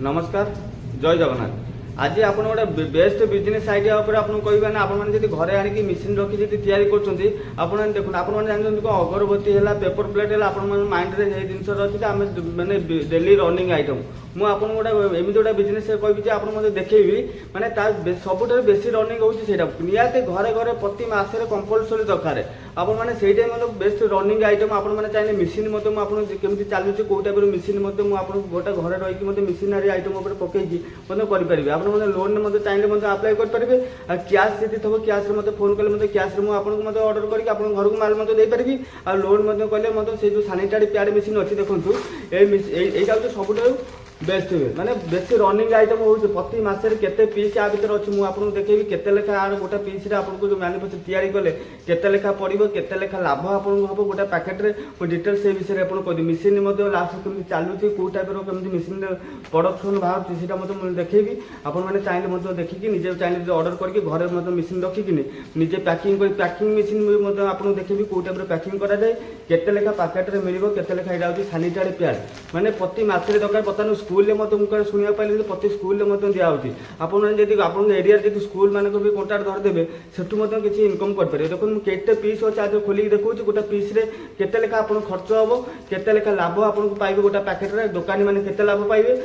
नमस्कार जय जगन्नाथ आज आप गोटे बेस्ट बिजनेस आइडिया कहबे ना आपड़ी घरे आनिक मेसीन रखी तैयारी कर देखो आपने जानते अगरबत्ती है पेपर प्लेट है आप माइंड में जिन अच्छी आम मैंने डेली रनिंग आइटम मुझे गोटे एमती गोटे बिजनेस कहि आप देखी मैंने सबुठ बेसी रनिंग होता निहाती घरे घरे प्रति मसरे कंपलसरी दरकार आप बेस्ट रनिंग आइटम आप चाहिए मेसीन केमी चलुचे कौ टाइप मेसीन गोटे घरे रही मेसीनारी आइटम पकईकि करेंगे आप लोन चाहिए आप्लाय करेंगे कैश जी थो कैश फोन कले कैश मुझे अर्डर करके घर को माल देपारी आ लोन कले से जो सानिटारी पैड मेसीन अच्छी देखो यहाँ हूँ सब बेस्ट हुए माने बेसी रनिंग आइटम हो प्रति मसरे केते पीस आ भीतर अच्छी मुझे देखेबी केते लेखा आर गोटे पीस आपको जो मैन्युफैक्चर तैयारी कले केते लेखा पड़ो केते लेखा लाभ आपको हम गोटे पैकेट में डिटेल्स से विषय आप कह मेसीन लास्ट केमी चलुची कौ टाइप केमी मेसीन प्रोडक्शन बाहर मुझे देखेबी आपने चाहिए देखिए निजे चाहिए अर्डर करके घरे मेसीन रखिकी निजे पैकिंग पैकिंग मेसीन आपको देखेबी कौ टाइप पैकिंग कराए केते लेखा पैकेट में मिल केते लेखा यहाँ हूँ सानिटारी पैड माने प्रति मसरे दरकार बर्तमान स्कूल मुझे शुणा पाइली प्रति स्कूल दिखाई आप एरिया जब स्कूल मान भी कंटाक्ट धरदे सेठू किसी इनकम करेंगे देखो केते पीस अच्छे आज खोलिक देखो गोटे पीस केते लेखा आप खर्च हम केते लेखा लाभ आपको पाइबे गोटे पैकेट दुकानी मैंने केते लाभ पाइबे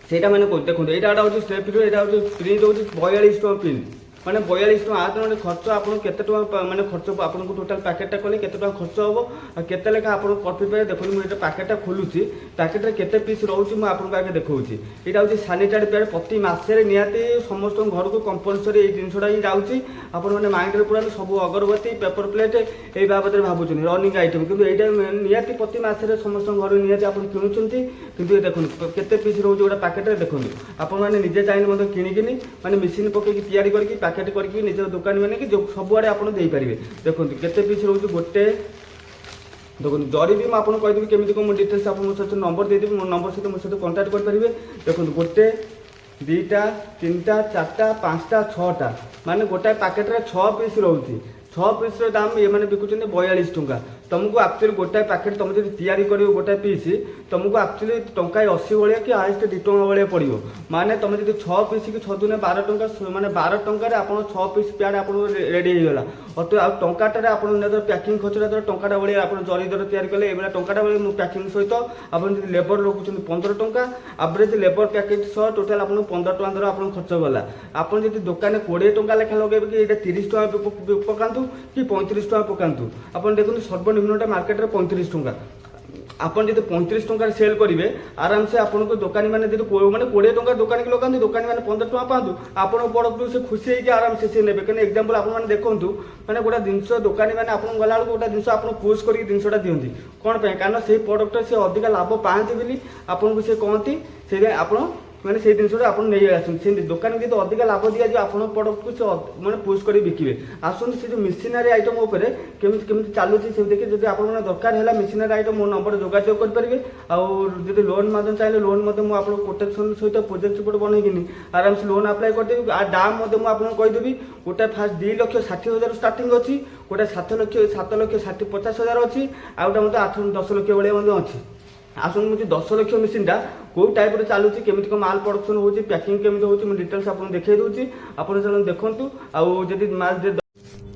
से मैंने देखो यहाँ हूँ स्टेप यहाँ हूँ प्रिंट हूँ 42 टଙ୍କା प्रिंट मैंने 42 टଙ୍କା आज खर्च आपको केते टଙ୍କା मैंने खर्च आपको टोटाल पैकेटा कले केते टଙ୍କା खर्च हम केते लेखा आप प्रॉफिट पाए देखो मुझे पैकेटा खोलुची पैकेट केते पीस रोचे मुझे आपको आगे देखी यहाँ हूँ सानिटारी पैड प्रति मसरे निहाती समस्त घर को कंपलसरी ये जिनसा ही जाऊँगी आपने माइंड पूरा सब अगरबत्ती पेपर प्लेट ये बाबद भावुँ रनिंग आइटम कि यहाँ निहाती प्रति मसरे समस्त घर निहाती आप किणुंट कि देखो केते पीस रोचे गोटे पैकेट देखो आपने निजे चाहिए किणिकी मैंने मेसीन पकईकि तैयारी करके पैकेट करके निज दुकान मैंने कि सबुआड़े आप देखो केते पीस रोचे गोटे देखो जरी भी मुझे कहीदेवी केमी कौन डिटेल्स आप नंबर देदेवी मो नंबर सहित मो सहित कंटाक्ट करेंगे देखो गोटे 2टा 3टा 4टा 5टा 6टा माने गोटाए पैकेट 6 पीस रोचे 6 पीस दाम ये मैंने बिकुचे 42 टଙ୍କା तुमको एक्चुअली गोटाए पैकेट तुम जब तैयारी कर गोटाए पीस तुमको एक्चुअली टंका 80 भाया कि हाएस्ट 2 टଙ୍କା भाया पड़ो माने तुम जब 6 पीस कि 6 दुने 12 टଙ୍କା माने 12 टଙ୍କାରେ ଆପଣ 6 पीस पैड आप रेडी होगा अतो आ टंकाटारे आप पैकिंग खर्चा टंकाटा भाया आप जरी दर तैयारी कले ये टंकाटा भाई पैकिंग सहित आप लेबर रखुच्च 15 ଟଙ୍କା एवरेज लेबर पैकेज सह टोटाल आप 15 ଟଙ୍କା धर आप खर्च गला आप दुकान 20 ଟଙ୍କା लेखा लगे कि ये 30 ଟଙ୍କା पकातु कि 35 ଟଙ୍କା पकातु आप देखो सर्वनिम्नटा मार्केट में 35 ଟଙ୍କା आप जो 35 ଟଙ୍କା सेल करेंगे आराम से आपको दुकानी मैंने मैंने 20 ଟଙ୍କା दुकान की लगाते दुकानी मैंने 15 ଟଙ୍କା पातु आप प्रोडक्ट से खुशी होगी आराम से ने कहीं एग्जाम्पल आप देखूँ मैंने गोटे जिनस दुकानी मैंने आप गला गोटे जिन आप पुश कर जिनसा दिखती कौन कारण से प्रोडक्ट से अधिक लाभ पाते बोली आपको से कहती से आप मैंने से जिन आप नहीं आसुन दुकान जी अधिक लाभ दिया जो आप प्रोडक्ट को मैंने पुश कर बिके आसुन से जो मेसीनारी आइटम केमी चलुची से देखिए जब आप दरकार है मेसीनारी आइटम मो नंबर जोगाजोग करेंगे आदि लोन चाहिए लोन मुझे कोटेक्शन सहित प्रोजेक्ट रिपोर्ट बनईकिनी आराम से लोन अप्लाई करदेवी आ दाम आपको कहीदेवी गोटे फास्ट 2,60,000 स्टार्टिंग अच्छी गोटे 7,50,000 अच्छी आ गए मतलब 8-10 ଲକ୍ଷ भाया अच्छी आसन मुझे 10 ଲକ୍ଷ मेसीनटा कौ टाइप चलुची केमी कौन माल प्रोडक्शन हो पैकिंग केमी हो डिटेल्स आपको देखा दूसरी आप देखूँ आदि माल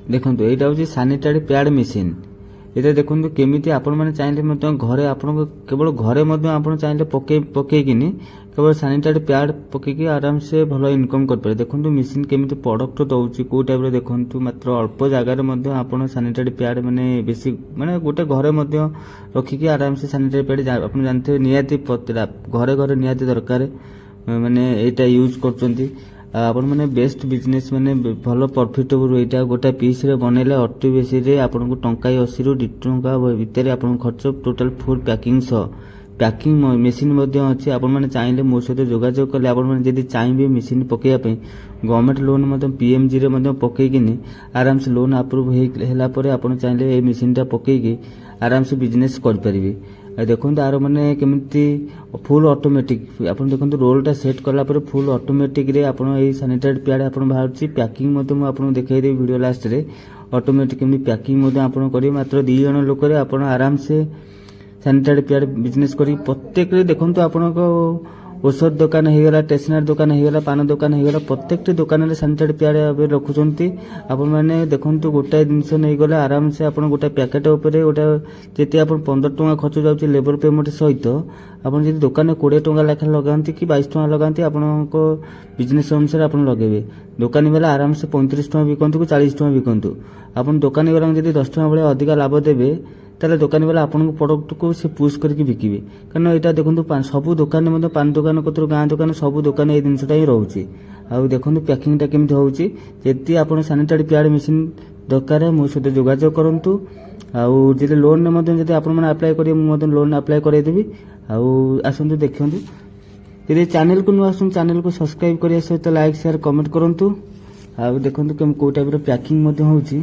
देखो यहाँ हूँ सानिटारी पैड मेसीन ये देखो केमी आपण मैंने चाहिए घरे आप केवल घरे आप चाहिए पकईकिनी केवल सानिटारी पैड पकईकि आराम से भल इनकम करेंगे देखो मेसीन केमी प्रोडक्ट दौर कौ टाइप देखो मात्र अल्प जगार आप सानिटारी पैड मैंने बेसी मैंने गोटे घरे रखिकी आराम से सानिटारी पैड आप जानते निहाती घरे घरे निहाती दरकार मैंने यहाँ यूज कर आपण मैंने बेस्ट बिजनेस मैंने भल प्रॉफिटेबल यहाँ गोटे पीस रे बनैले अति बेसी आपको टंका 80 ରୁ 2 ଟଙ୍କା भितर आप खर्च टोटाल फुल पैकिंग सह पैकिंग मेसीन अच्छी आप चाहिए मो सहित जोगाजोग कले आप चाहिए मेसीन पकईवाई गवर्नमेंट लोन पीएमजी रे पकईकिनी आराम से लोन अप्रूव होगा आप चाहिए ये मेसीनटा पकईकि आराम से बिजनेस करेंगे देखो आर मैंने केमी फुल ऑटोमेटिक आप देखो रोलटा सेट कलापर फुल ऑटोमेटिक रे आप सानिटारी पैड आप बाहर पैकिंग मुझे देखदेवी वीडियो लास्ट रे ऑटोमेटिक केमी पैकिंग आप करेंगे मात्र 2 जण लोक आप आराम से सानिटारी पैड बिजनेस कर प्रत्येक देखो आपण ଔଷଧ ଦୋକାନ ହେଇଗଲା, ଷ୍ଟେସନାରୀ ଦୋକାନ ହେଇଗଲା, ପାନ ଦୋକାନ ହେଇଗଲା, ପ୍ରତ୍ୟେକଟି ଦୋକାନରେ ସାନିଟାରୀ ପ୍ୟାଡ୍ ଏବେ ରଖୁଛନ୍ତି। ଆପଣମାନେ ଦେଖନ୍ତୁ ଗୋଟାଏ ଜିନିଷ ନେଇଗଲେ ଆରାମସେ ଆପଣ ଗୋଟାଏ ପ୍ୟାକେଟ୍ ଉପରେ ଗୋଟେ ଯେତେ ଆପଣ 15 ଟଙ୍କା ଖର୍ଚ୍ଚ ଯାଉଛି ଲେବର ପେମେଣ୍ଟ ସହିତ, ଆପଣ ଯଦି ଦୋକାନରେ 20 ଟଙ୍କା ଲେଖାଏଁ ଲଗାନ୍ତି କି 22 ଟଙ୍କା ଲଗାନ୍ତି, ଆପଣଙ୍କ ବିଜନେସ୍ ଅନୁସାରେ ଆପଣ ଲଗେଇବେ। ଦୋକାନୀ ବାଲା ଆରାମସେ 35 ଟଙ୍କା ବିକନ୍ତୁ କି 40 ଟଙ୍କା ବିକନ୍ତୁ, ଆପଣ ଦୋକାନୀ ବାଲାଙ୍କୁ ଯଦି 10 ଟଙ୍କା ଭଳିଆ ଅଧିକା ଲାଭ ଦେବେ, ତାହେଲେ ଦୋକାନୀ ବାଲା ଆପଣଙ୍କ ପ୍ରଡକ୍ଟକୁ ସେ ପୁsh କରିକି ବିକିବେ। କାରଣ ଏଇଟା ଦେଖନ୍ତୁ ସବୁ ଦୋକାନରେ ମଧ୍ୟ ପାନ ଦୋକାନ କତରୁ ଗାଁ ଦୋକାନ ସବୁ ଦୋକାନ ଏଇ ଜିନିଷଟା ହିଁ ରହୁଛି। ଆଉ ଦେଖନ୍ତୁ ପ୍ୟାକିଂଟା କେମିତି ହେଉଛି। ଯଦି ଆପଣ ସାନିଟାରୀ ପ୍ୟାଡ୍ ମେସିନ୍ ଦରକାର ମୋ ସହିତ ଯୋଗାଯୋଗ କରନ୍ତୁ। ଆଉ ଯଦି ଲୋନ୍ରେ ମଧ୍ୟ ଯଦି ଆପଣମାନେ ଆପ୍ଲାଏ କରିବେ, ମୁଁ ମଧ୍ୟ ଲୋନ୍ ଆପ୍ଲାଏ କରାଇଦେବି। ଆଉ ଆସନ୍ତୁ ଦେଖନ୍ତୁ, ଯଦି ଚ୍ୟାନେଲକୁ ନୂଆ ଆସନ୍ତୁ ଚ୍ୟାନେଲକୁ ସବସ୍କ୍ରାଇବ୍ କରିବା ସହିତ ଲାଇକ୍ ସେୟାର କମେଣ୍ଟ କରନ୍ତୁ। ଆଉ ଦେଖନ୍ତୁ କେଉଁ ଟାଇପ୍ର ପ୍ୟାକିଂ ମଧ୍ୟ ହେଉଛି।